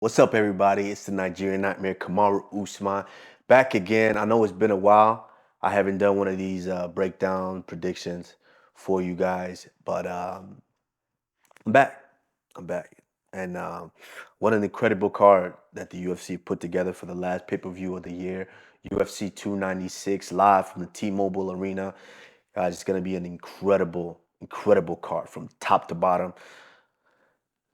What's up, everybody? It's the Nigerian Nightmare, Kamaru Usman, back again. I know it's been a while. I haven't done one of these breakdown predictions for you guys, but I'm back. I'm back, and what an incredible card that the UFC put together for the last pay-per-view of the year, UFC 296, live from the T-Mobile Arena. Guys, it's gonna be an incredible card from top to bottom.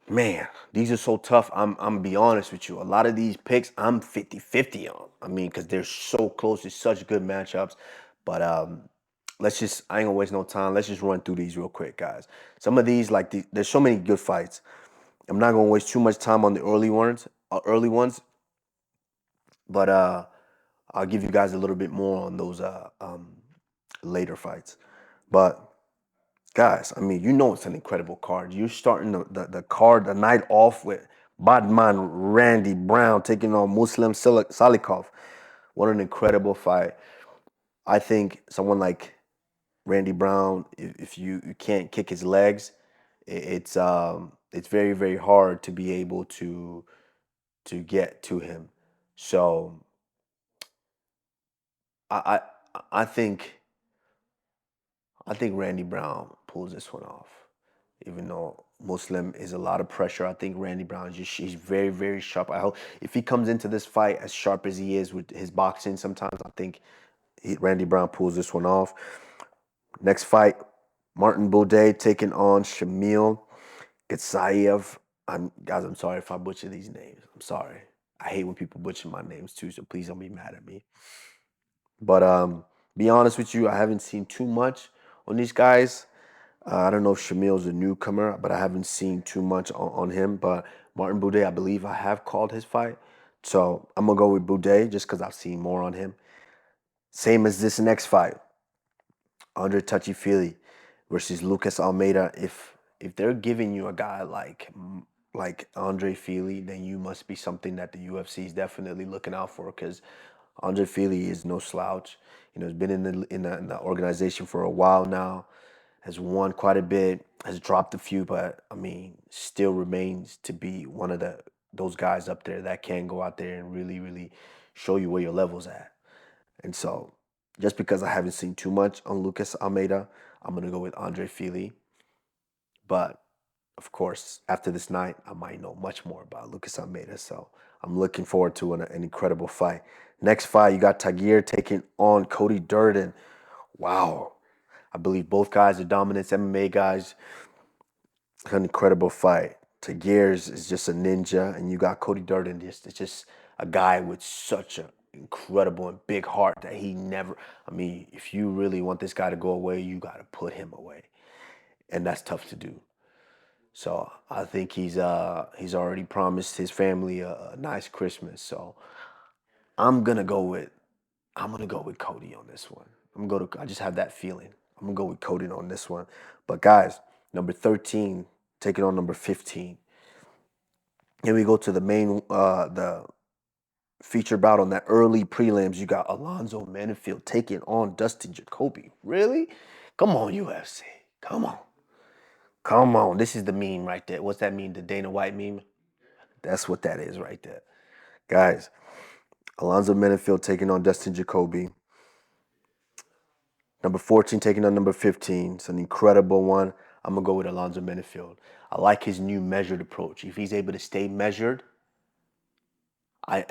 Man, these are so tough. I'm gonna be honest with you. A lot of these picks I'm 50-50 on. I mean, because they're so close. It's such good matchups. But let's just I ain't gonna waste no time. Let's just run through these real quick, guys. Some of these, there's so many good fights. I'm not gonna waste too much time on the early ones, but I'll give you guys a little bit more on those later fights. But guys, I mean, it's an incredible card. You're starting the card, the night off with Badman Randy Brown taking on Muslim Salikov. What an incredible fight. I think someone like Randy Brown, if you can't kick his legs, it's very, very hard to be able to get to him. So I I I think I think Randy Brown pulls this one off. Even though Muslim is a lot of pressure, I think Randy Brown he's very, very sharp. I hope if he comes into this fight as sharp as he is with his boxing, sometimes I think Randy Brown pulls this one off. Next fight, Martin Boudet taking on Shamil Getsayev. I'm sorry if I butcher these names. I'm sorry. I hate when people butcher my names too, so please don't be mad at me. But be honest with you, I haven't seen too much on these guys. I don't know if Shamil's a newcomer, but I haven't seen too much on him. But Martin Boudet, I believe I have called his fight. So I'm going to go with Boudet just because I've seen more on him. Same as this next fight, Andre Touchy versus Lucas Almeida. If they're giving you a guy like Andre Fili, then you must be something that the UFC is definitely looking out for because Andre Fili is no slouch. He's been in the organization for a while now, has won quite a bit, has dropped a few, but I mean, still remains to be one of those guys up there that can go out there and really, really show you where your level's at. And so, just because I haven't seen too much on Lucas Almeida, I'm gonna go with Andre Fili. But of course, after this night, I might know much more about Lucas Almeida. So I'm looking forward to an incredible fight. Next fight, you got Tagir taking on Cody Durden. Wow. I believe both guys are dominant MMA guys. An incredible fight. Tagir is just a ninja, and you got Cody Durden. It's just a guy with such an incredible and big heart that he never. I mean, if you really want this guy to go away, you got to put him away, and that's tough to do. So I think he's already promised his family a nice Christmas. So I'm gonna go with I'm gonna go with Cody on this one. I just have that feeling. I'm gonna go with Cody on this one. But guys, number 13 taking on number 15. Here we go to the feature bout on that early prelims. You got Alonzo Menifield taking on Dustin Jacoby. Really? Come on, UFC. Come on. Come on. This is the meme right there. What's that mean? The Dana White meme? That's what that is right there. Guys, Alonzo Menifield taking on Dustin Jacoby. Number 14 taking on number 15. It's an incredible one. I'm going to go with Alonzo Menifield. I like his new measured approach. If he's able to stay measured and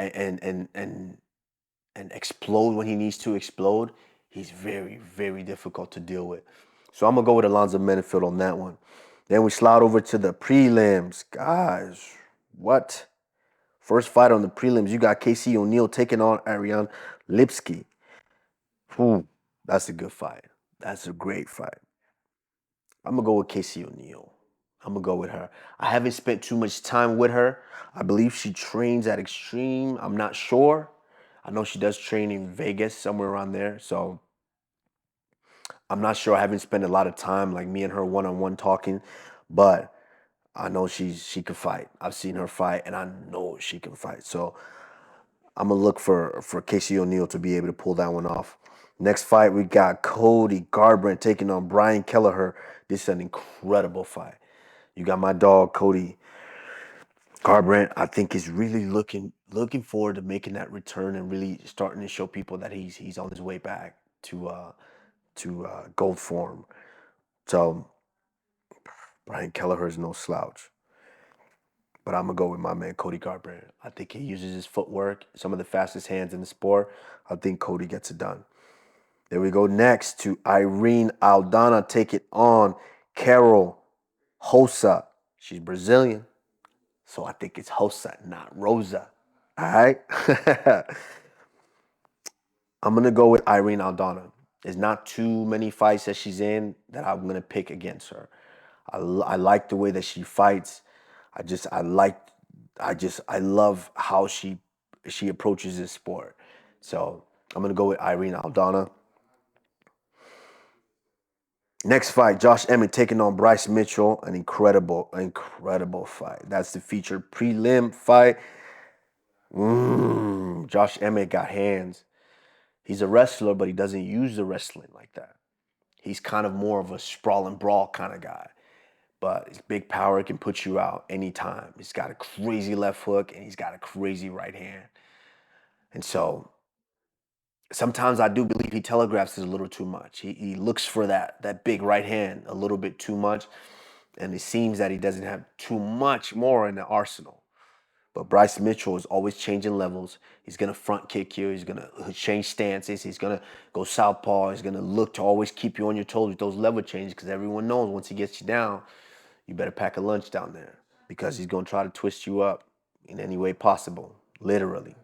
explode when he needs to explode, he's very, very difficult to deal with. So I'm going to go with Alonzo Menifield on that one. Then we slide over to the prelims. Guys, what? First fight on the prelims, you got Casey O'Neill taking on Ariane Lipski. That's a good fight. That's a great fight. I'm gonna go with Casey O'Neill. I'm gonna go with her. I haven't spent too much time with her. I believe she trains at Extreme. I'm not sure. I know she does train in Vegas, somewhere around there. So I'm not sure. I haven't spent a lot of time like me and her one-on-one talking, but I know she can fight. I've seen her fight, and I know she can fight. So I'm gonna look for Casey O'Neill to be able to pull that one off. Next fight, we got Cody Garbrandt taking on Brian Kelleher. This is an incredible fight. You got my dog Cody Garbrandt, I think, is really looking forward to making that return and really starting to show people that he's on his way back to gold form. So Brian Kelleher is no slouch, but I'm gonna go with my man Cody Garbrandt. I think he uses his footwork, some of the fastest hands in the sport. I think Cody gets it done. There we go. Next to Irene Aldana, take it on Carol Rosa. She's Brazilian, so I think it's Rosa, not Rosa. All right. I'm gonna go with Irene Aldana. There's not too many fights that she's in that I'm gonna pick against her. I like the way that she fights. I just I like I love how she approaches this sport. So I'm gonna go with Irene Aldana. Next fight, Josh Emmett taking on Bryce Mitchell. An incredible fight. That's the featured prelim fight. Josh Emmett got hands. He's a wrestler, but he doesn't use the wrestling like that. He's kind of more of a sprawl and brawl kind of guy. But his big power can put you out anytime. He's got a crazy left hook and he's got a crazy right hand. And so sometimes I do believe he telegraphs it a little too much. He looks for that big right hand a little bit too much. And it seems that he doesn't have too much more in the arsenal. But Bryce Mitchell is always changing levels. He's gonna front kick you. He's gonna change stances. He's gonna go southpaw. He's gonna look to always keep you on your toes with those level changes because everyone knows once he gets you down, you better pack a lunch down there because he's gonna try to twist you up in any way possible, literally.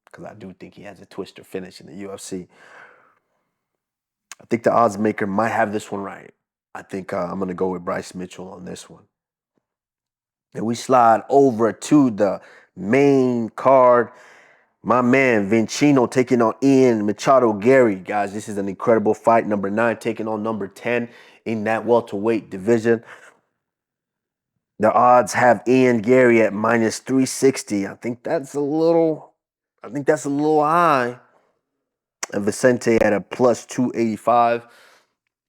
Because I do think he has a twister finish in the UFC. I think the odds maker might have this one right. I think I'm gonna go with Bryce Mitchell on this one. And we slide over to the main card. My man Vincino taking on Ian Machado Gary. Guys, this is an incredible fight. Number 9 taking on number 10 in that welterweight division. The odds have Ian Gary at minus 360. I think that's a little high. And Vicente at a plus 285.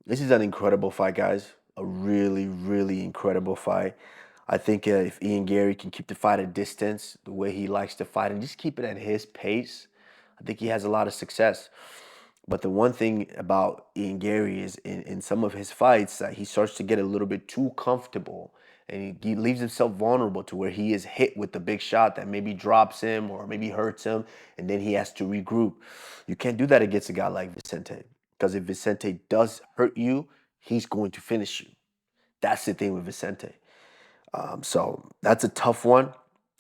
This is an incredible fight, guys. A really, really incredible fight. I think if Ian Gary can keep the fight at distance, the way he likes to fight, and just keep it at his pace, I think he has a lot of success. But the one thing about Ian Gary is in some of his fights that he starts to get a little bit too comfortable and he leaves himself vulnerable to where he is hit with the big shot that maybe drops him or maybe hurts him and then he has to regroup. You can't do that against a guy like Vicente because if Vicente does hurt you, he's going to finish you. That's the thing with Vicente. So that's a tough one.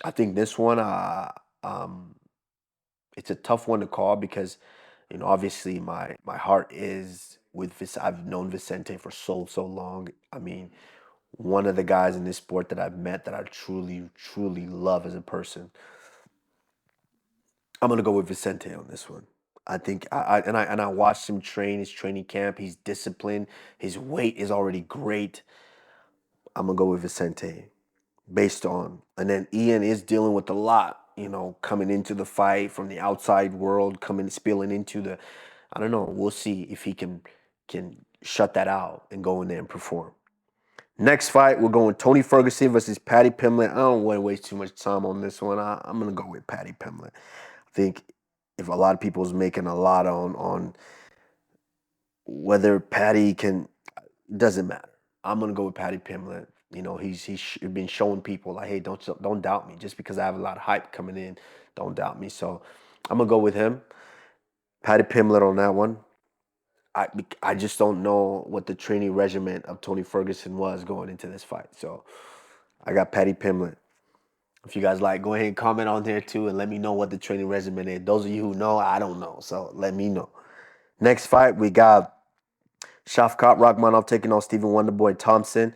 I think this one, um, it's a tough one to call because, obviously my heart is with this. I've known Vicente for so long. I mean, one of the guys in this sport that I've met that I truly love as a person. I'm gonna go with Vicente on this one. I think I watched him train his training camp. He's disciplined. His weight is already great. I'm gonna go with Vicente based on. And then Ian is dealing with a lot, coming into the fight from the outside world, coming spilling into the. I don't know. We'll see if he can shut that out and go in there and perform. Next fight, we're going Tony Ferguson versus Paddy Pimblett. I don't want to waste too much time on this one. I'm gonna go with Paddy Pimblett. I think if a lot of people's making a lot on whether Paddy can, doesn't matter. I'm gonna go with Paddy Pimblett. He's been showing people like, hey, don't doubt me. Just because I have a lot of hype coming in, don't doubt me. So I'm gonna go with him. Paddy Pimblett on that one. I just don't know what the training regimen of Tony Ferguson was going into this fight. So I got Paddy Pimblett. If you guys like, go ahead and comment on there too and let me know what the training regimen is. Those of you who know, I don't know. So let me know. Next fight, we got Shavkat Rakhmonov taking on Stephen Wonderboy Thompson.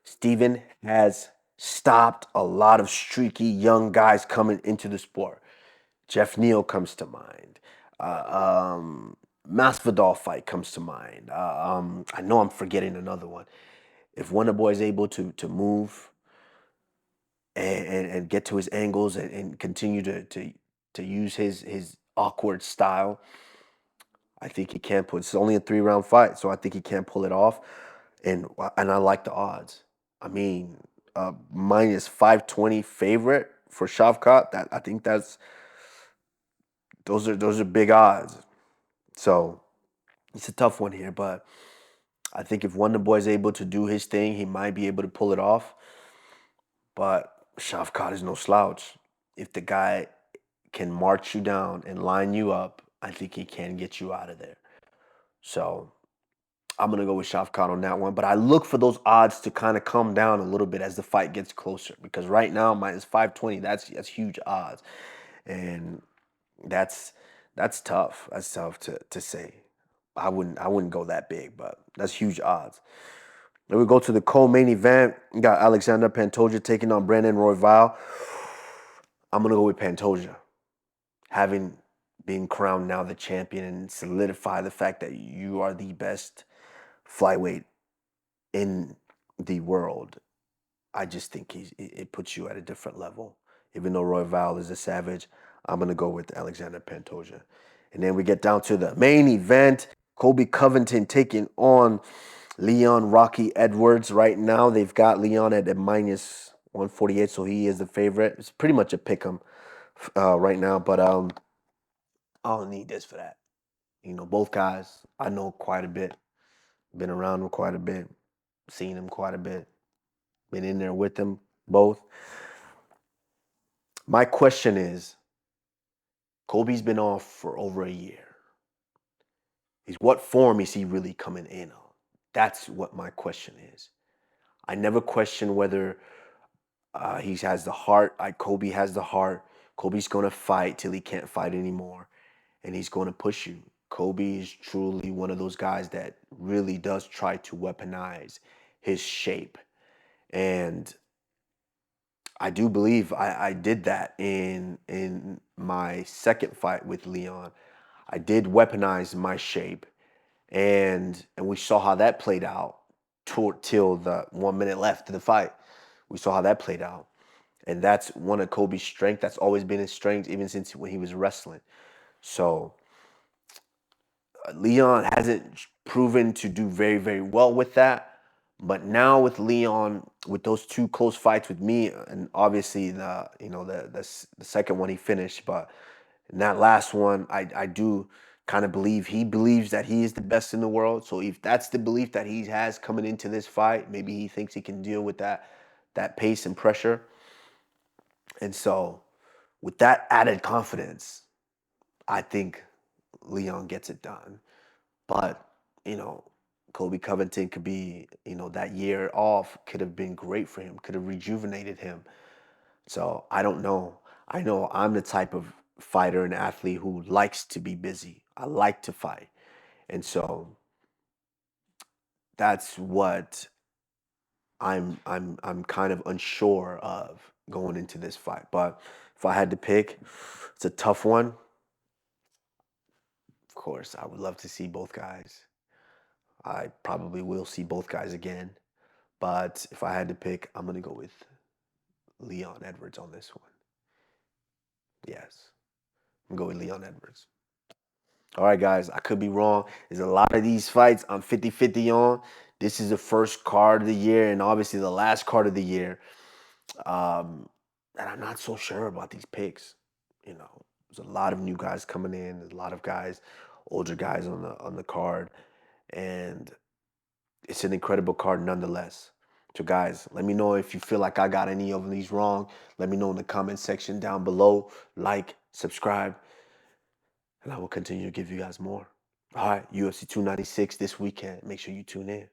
Stephen has stopped a lot of streaky young guys coming into the sport. Jeff Neal comes to mind. Masvidal fight comes to mind. I know I'm forgetting another one. If Wonderboy is able to move and get to his angles and continue to use his awkward style, I think he can put. It's only a 3-round fight, so I think he can pull it off. And I like the odds. I mean, minus 520 favorite for Shavkat. That I think those are big odds. So it's a tough one here, but I think if Wonder Boy is able to do his thing, he might be able to pull it off. But Shavkat is no slouch. If the guy can march you down and line you up, I think he can get you out of there. So I'm gonna go with Shavkat on that one. But I look for those odds to kind of come down a little bit as the fight gets closer. Because right now, minus 520, that's huge odds. And that's tough. That's tough to say. I wouldn't go that big, but that's huge odds. Then we go to the co-main event. We got Alexander Pantoja taking on Brandon Royval. I'm gonna go with Pantoja, having been crowned now the champion and solidify the fact that you are the best flyweight in the world. I just think it puts you at a different level. Even though Royval is a savage, I'm gonna go with Alexander Pantoja. And then we get down to the main event. Colby Covington taking on Leon Rocky Edwards. Right now, they've got Leon at a minus 148, so he is the favorite. It's pretty much a pick 'em right now, but I don't need this for that. Both guys I know quite a bit, been around them quite a bit, seen them quite a bit, been in there with them both. My question is, Kobe's been off for over a year. What form is he really coming in on? That's what my question is. I never question whether he has the heart. Kobe has the heart. Kobe's going to fight till he can't fight anymore, and he's going to push you. Kobe is truly one of those guys that really does try to weaponize his shape. And I do believe I did that in my second fight with Leon. I did weaponize my shape, and we saw how that played out till the 1 minute left of the fight. We saw how that played out. And that's one of Kobe's strengths. That's always been his strength, even since when he was wrestling. So Leon hasn't proven to do very, very well with that. But now with Leon, with those two close fights with me, and obviously the second one he finished, but in that last one, I do kind of believe he believes that he is the best in the world. So if that's the belief that he has coming into this fight, maybe he thinks he can deal with that pace and pressure. And so with that added confidence, I think Leon gets it done. But, you know, Kobe Covington could be, that year off could have been great for him, could have rejuvenated him. So I don't know. I know I'm the type of fighter and athlete who likes to be busy. I like to fight. And so that's what I'm kind of unsure of going into this fight. But if I had to pick, it's a tough one. Of course, I would love to see both guys. I probably will see both guys again. But if I had to pick, I'm going to go with Leon Edwards on this one. Yes, I'm going to go with Leon Edwards. All right, guys, I could be wrong. There's a lot of these fights I'm 50-50 on. This is the first card of the year and obviously the last card of the year. And I'm not so sure about these picks. There's a lot of new guys coming in. There's a lot of guys, older guys on the card. And it's an incredible card nonetheless. So guys, let me know if you feel like I got any of these wrong. Let me know in the comment section down below. Like, subscribe, and I will continue to give you guys more. All right, UFC 296 this weekend. Make sure you tune in.